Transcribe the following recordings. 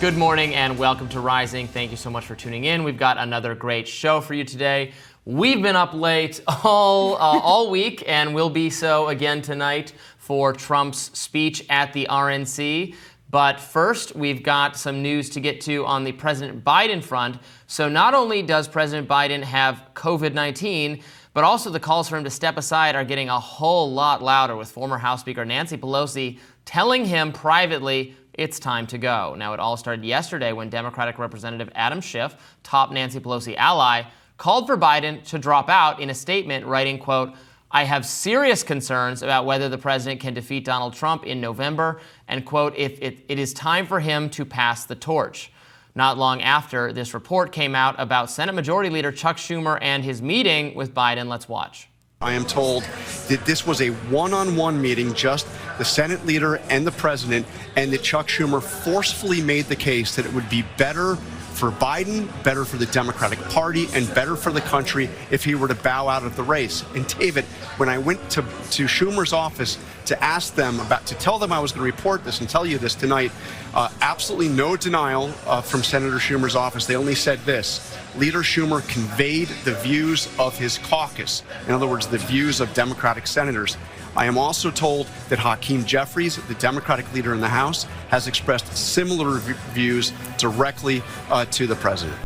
Good morning and welcome to Rising. Thank you so much for tuning in. We've got another great show for you today. We've been up late all week and will be so again tonight for Trump's speech at the RNC. But first, we've got some news to get to on the President Biden front. So not only does President Biden have COVID-19, but also the calls for him to step aside are getting a whole lot louder, with former House Speaker Nancy Pelosi telling him privately it's time to go. Now, it all started yesterday when Democratic Representative Adam Schiff, top Nancy Pelosi ally, called for Biden to drop out in a statement, writing, quote, "I have serious concerns about whether the president can defeat Donald Trump in November, and, quote, if it is time for him to pass the torch." Not long after this report came out about Senate Majority Leader Chuck Schumer and his meeting with Biden. Let's watch. I am told that this was a one-on-one meeting, just the Senate leader and the president, and that Chuck Schumer forcefully made the case that it would be better for Biden, better for the Democratic Party, and better for the country if he were to bow out of the race. And David, when I went to Schumer's office to ask them to tell them I was going to report this and tell you this tonight, absolutely no denial from Senator Schumer's office. They only said this: Leader Schumer conveyed the views of his caucus. In other words, the views of Democratic senators. I am also told that Hakeem Jeffries, the Democratic leader in the House, has expressed similar views directly to the president.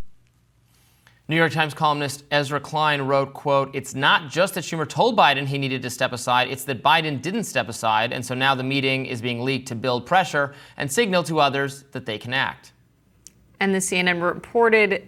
New York Times columnist Ezra Klein wrote, quote, "It's not just that Schumer told Biden he needed to step aside, it's that Biden didn't step aside, and so now the meeting is being leaked to build pressure and signal to others that they can act." And CNN reported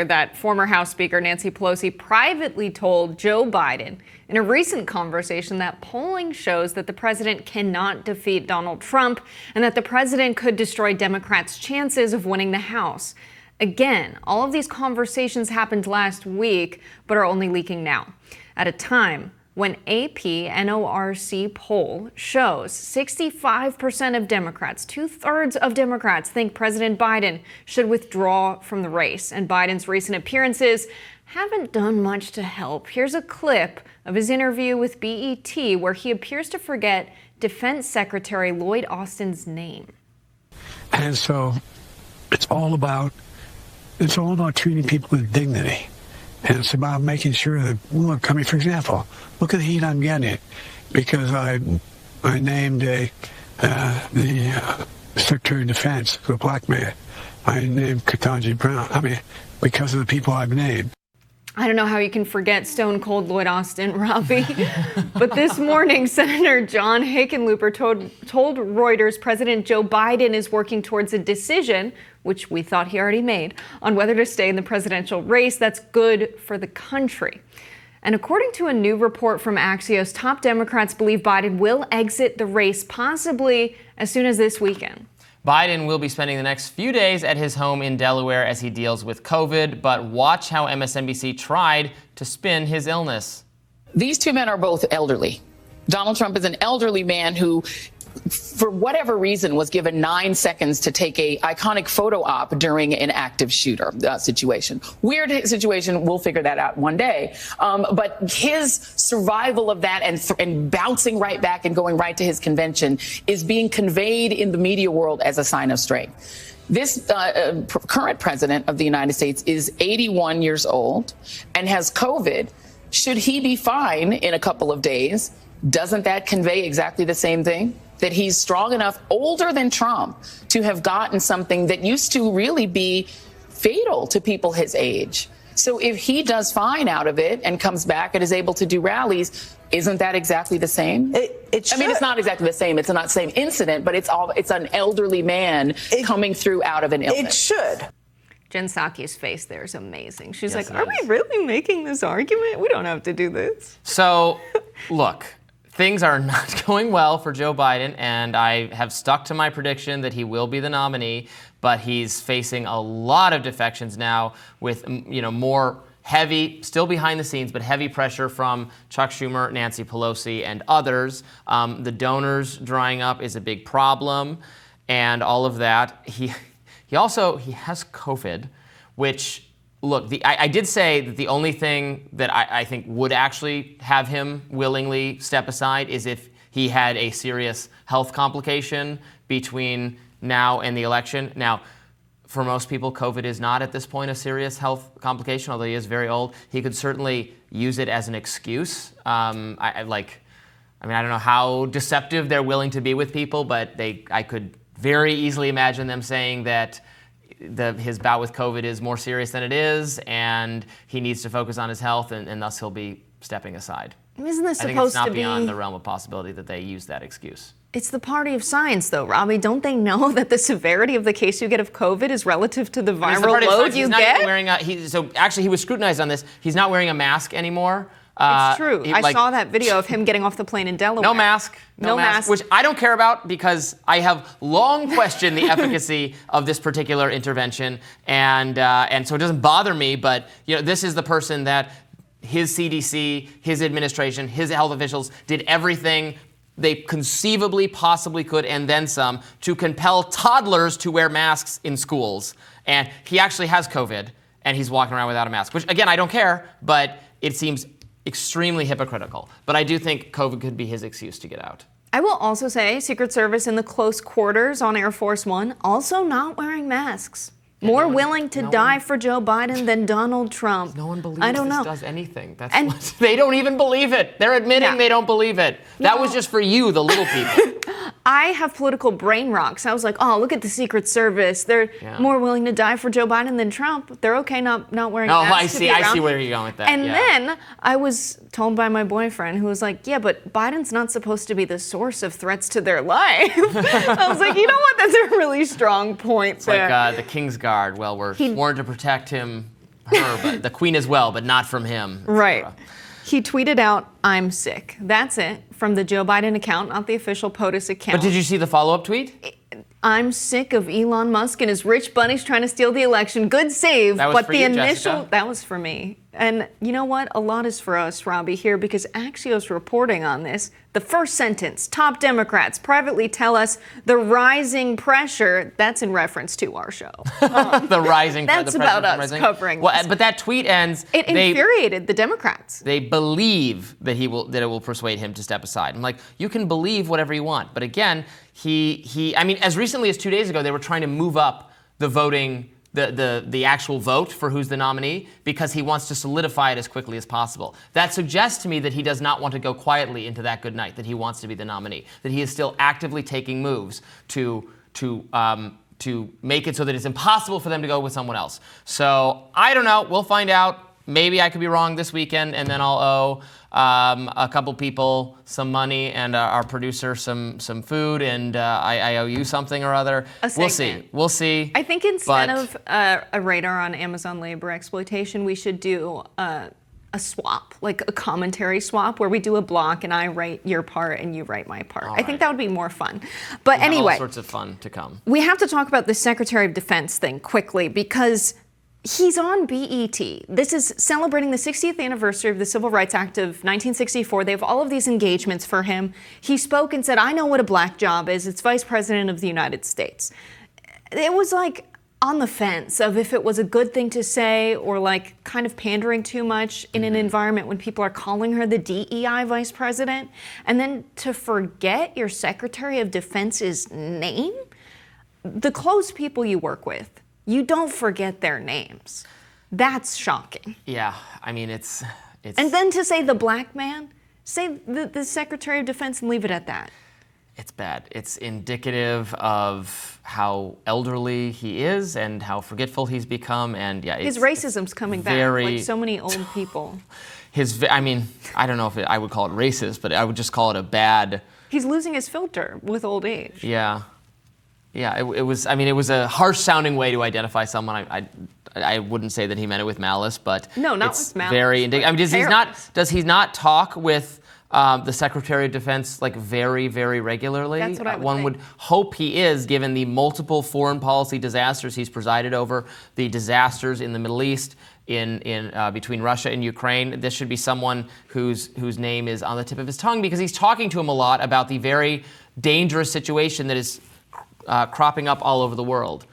that former House Speaker Nancy Pelosi privately told Joe Biden in a recent conversation that polling shows that the president cannot defeat Donald Trump and that the president could destroy Democrats' chances of winning the House. Again, all of these conversations happened last week, but are only leaking now, at a time when AP NORC poll shows 65% of Democrats, 2/3 of Democrats, think President Biden should withdraw from the race. And Biden's recent appearances haven't done much to help. Here's a clip of his interview with BET where he appears to forget Defense Secretary Lloyd Austin's name. And so it's all about treating people with dignity. And it's about making sure that, look, I mean, for example, look at the heat I'm getting because I named the Secretary of Defense, a black man. I named Ketanji Brown. I mean, because of the people I've named. I don't know how you can forget Stone Cold Lloyd Austin, Robbie. But this morning, Senator John Hickenlooper told Reuters President Joe Biden is working towards a decision, which we thought he already made, on whether to stay in the presidential race that's good for the country. And according to a new report from Axios, top Democrats believe Biden will exit the race possibly as soon as this weekend. Biden will be spending the next few days at his home in Delaware as he deals with COVID, but watch how MSNBC tried to spin his illness. These two men are both elderly. Donald Trump is an elderly man who, for whatever reason, was given 9 seconds to take a iconic photo op during an active shooter situation. Weird situation. We'll figure that out one day. But his survival of that and bouncing right back and going right to his convention is being conveyed in the media world as a sign of strength. This current president of the United States is 81 years old and has COVID. Should he be fine in a couple of days, doesn't that convey exactly the same thing? That he's strong enough, older than Trump, to have gotten something that used to really be fatal to people his age. So if he does fine out of it and comes back and is able to do rallies, isn't that exactly the same? It I mean, it's not exactly the same. It's not the same incident, but it's an elderly man coming through out of an illness. It should. Jen Psaki's face there is amazing. She's like, are we really making this argument? We don't have to do this. So, look. Things are not going well for Joe Biden, and I have stuck to my prediction that he will be the nominee, but he's facing a lot of defections now with, more heavy, still behind the scenes, but heavy pressure from Chuck Schumer, Nancy Pelosi, and others. The donors drying up is a big problem, and all of that. He has COVID, which... Look, I did say that the only thing that I think would actually have him willingly step aside is if he had a serious health complication between now in the election. Now, for most people, COVID is not at this point a serious health complication, although he is very old. He could certainly use it as an excuse. I don't know how deceptive they're willing to be with people, but I could very easily imagine them saying that his bout with COVID is more serious than it is, and he needs to focus on his health, and thus he'll be stepping aside. Isn't this I think supposed it's not to be beyond the realm of possibility that they use that excuse. It's the party of science, though, Robbie. Don't they know that the severity of the case you get of COVID is relative to the viral load you get? So actually, he was scrutinized on this. He's not wearing a mask anymore. It's true. I saw that video of him getting off the plane in Delaware. No mask. No mask. Which I don't care about because I have long questioned the efficacy of this particular intervention, and so it doesn't bother me. But this is the person that his CDC, his administration, his health officials did everything they conceivably possibly could, and then some, to compel toddlers to wear masks in schools. And he actually has COVID, and he's walking around without a mask, which, again, I don't care, but it seems extremely hypocritical. But I do think COVID could be his excuse to get out. I will also say Secret Service in the close quarters on Air Force One also not wearing masks. More willing to die for Joe Biden than Donald Trump. No one believes I don't this know. does anything. They don't even believe it. They're admitting they don't believe it. That was just for you, the little people. I have political brain rocks. I was like, oh, look at the Secret Service. They're more willing to die for Joe Biden than Trump. They're okay not wearing masks. I see where you're going with that. And then I was told by my boyfriend, who was like, yeah, but Biden's not supposed to be the source of threats to their life. I was like, you know what? That's a really strong point it's there. Like the King's Guard. Well, we're sworn to protect her, but the Queen as well, but not from him. Right. He tweeted out, "I'm sick." That's it, from the Joe Biden account, not the official POTUS account. But did you see the follow-up tweet? I'm sick of Elon Musk and his rich bunnies trying to steal the election. Good save. That was but for the you, initial Jessica? That was for me. And you know what? A lot is for us, Robbie, here, because Axios reporting on this. The first sentence, top Democrats privately tell us the rising pressure, that's in reference to our show. The rising That's the about us rising. covering Well, this. but that tweet ends. It infuriated the Democrats. They believe that it will persuade him to step aside. I'm like, you can believe whatever you want, but again, I mean, as recently as 2 days ago, they were trying to move up the voting, the actual vote for who's the nominee, because he wants to solidify it as quickly as possible. That suggests to me that he does not want to go quietly into that good night, that he wants to be the nominee, that he is still actively taking moves to make it so that it's impossible for them to go with someone else. So I don't know. We'll find out. Maybe I could be wrong this weekend, and then I'll owe a couple people some money and our producer some food, and I owe you something or other. We'll see. I think instead of a radar on Amazon labor exploitation, we should do a swap, like a commentary swap, where we do a block and I write your part and you write my part. I think that would be more fun. But anyway, all sorts of fun to come. We have to talk about the Secretary of Defense thing quickly, because he's on BET. This is celebrating the 60th anniversary of the Civil Rights Act of 1964. They have all of these engagements for him. He spoke and said, I know what a black job is. It's Vice President of the United States. It was like on the fence of if it was a good thing to say or like kind of pandering too much in an environment when people are calling her the DEI Vice President. And then to forget your Secretary of Defense's name? The close people you work with, you don't forget their names. That's shocking. Yeah, I mean, it's. And then to say the black man, say the Secretary of Defense and leave it at that. It's bad. It's indicative of how elderly he is and how forgetful he's become. And yeah, his racism's coming back, like so many old people. I mean, I don't know if I would call it racist, but I would just call it a bad. He's losing his filter with old age. Yeah. Yeah, it was. I mean, it was a harsh-sounding way to identify someone. I wouldn't say that he meant it with malice, but no, not it's with malice. Very indicative. I mean, does he not talk with the Secretary of Defense like very, very regularly? That's what I would One think. would hope he is, given the multiple foreign policy disasters he's presided over, the disasters in the Middle East, in between Russia and Ukraine. This should be someone whose name is on the tip of his tongue, because he's talking to him a lot about the very dangerous situation that is cropping up all over the world.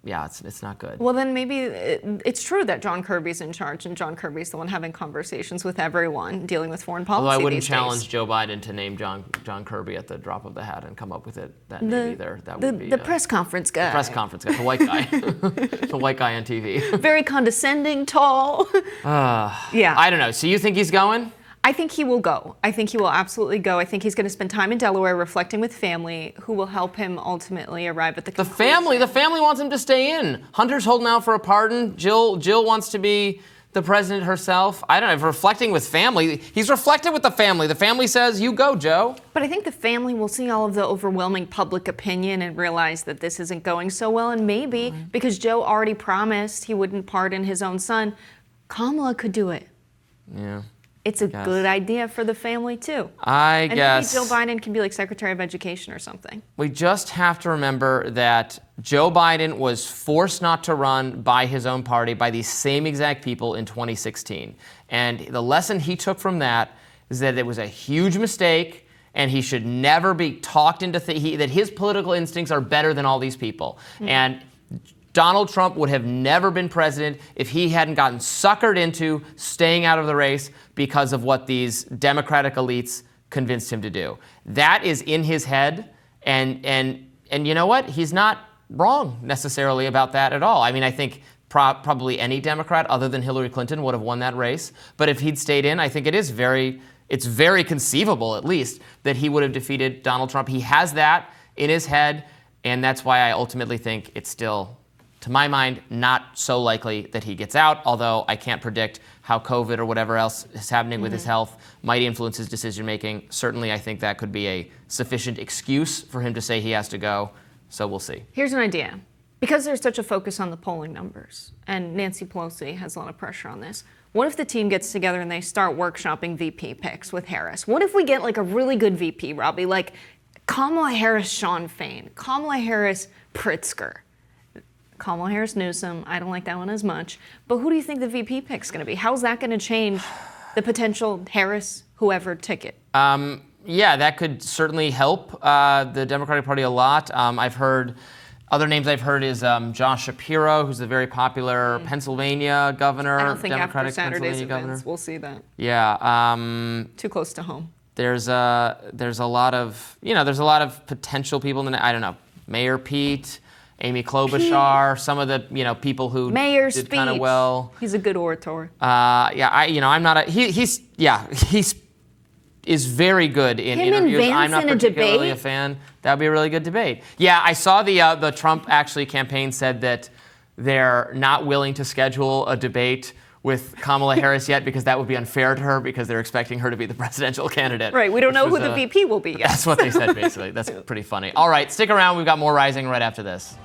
yeah, it's not good. Well, then maybe it's true that John Kirby's in charge, and John Kirby's the one having conversations with everyone, dealing with foreign policy. Although I wouldn't these challenge days. Joe Biden to name John Kirby at the drop of the hat and come up with that name either. That would be the press conference guy. the press conference guy, the white guy, the white guy on TV. Very condescending, tall. Yeah. I don't know. So you think he's going? I think he will go. I think he will absolutely go. I think he's going to spend time in Delaware reflecting with family who will help him ultimately arrive at the conclusion. The family wants him to stay in. Hunter's holding out for a pardon. Jill wants to be the president herself. I don't know. Reflecting with family. He's reflected with the family. The family says, you go, Joe. But I think the family will see all of the overwhelming public opinion and realize that this isn't going so well. And maybe because Joe already promised he wouldn't pardon his own son, Kamala could do it. Yeah. It's a good idea for the family, too. I guess. Maybe Joe Biden can be like Secretary of Education or something. We just have to remember that Joe Biden was forced not to run by his own party, by these same exact people in 2016. And the lesson he took from that is that it was a huge mistake, and he should never be talked into that his political instincts are better than all these people. And Donald Trump would have never been president if he hadn't gotten suckered into staying out of the race because of what these Democratic elites convinced him to do. That is in his head, and you know what? He's not wrong necessarily about that at all. I mean, I think probably any Democrat other than Hillary Clinton would have won that race. But if he'd stayed in, I think it's very conceivable, at least, that he would have defeated Donald Trump. He has that in his head, and that's why I ultimately think it's still, to my mind, not so likely that he gets out, although I can't predict how COVID or whatever else is happening with his health might influence his decision-making. Certainly, I think that could be a sufficient excuse for him to say he has to go, so we'll see. Here's an idea. Because there's such a focus on the polling numbers, and Nancy Pelosi has a lot of pressure on this, what if the team gets together and they start workshopping VP picks with Harris? What if we get like a really good VP, Robbie, like Kamala Harris, Sean Fain, Kamala Harris, Pritzker, Kamala Harris, Newsom? I don't like that one as much. But who do you think the VP pick's going to be? How's that going to change the potential Harris, whoever ticket? Yeah, that could certainly help the Democratic Party a lot. Other names I've heard is Josh Shapiro, who's the very popular Pennsylvania governor. I don't think Democratic after Saturday's Pennsylvania governor. events we'll see that. Yeah. Too close to home. There's a lot of potential people in the, I don't know, Mayor Pete, Amy Klobuchar, some of the people who Mayor's did kind of speech. well. He's a good orator. I'm not a he's is very good in Him and interviews. Vance I'm not in a particularly debate? a fan. That would be a really good debate. Yeah, I saw the Trump campaign said that they're not willing to schedule a debate with Kamala Harris yet because that would be unfair to her because they're expecting her to be the presidential candidate. Right, we don't know who the VP will be yet. That's what they said, basically. That's pretty funny. All right, stick around. We've got more Rising right after this.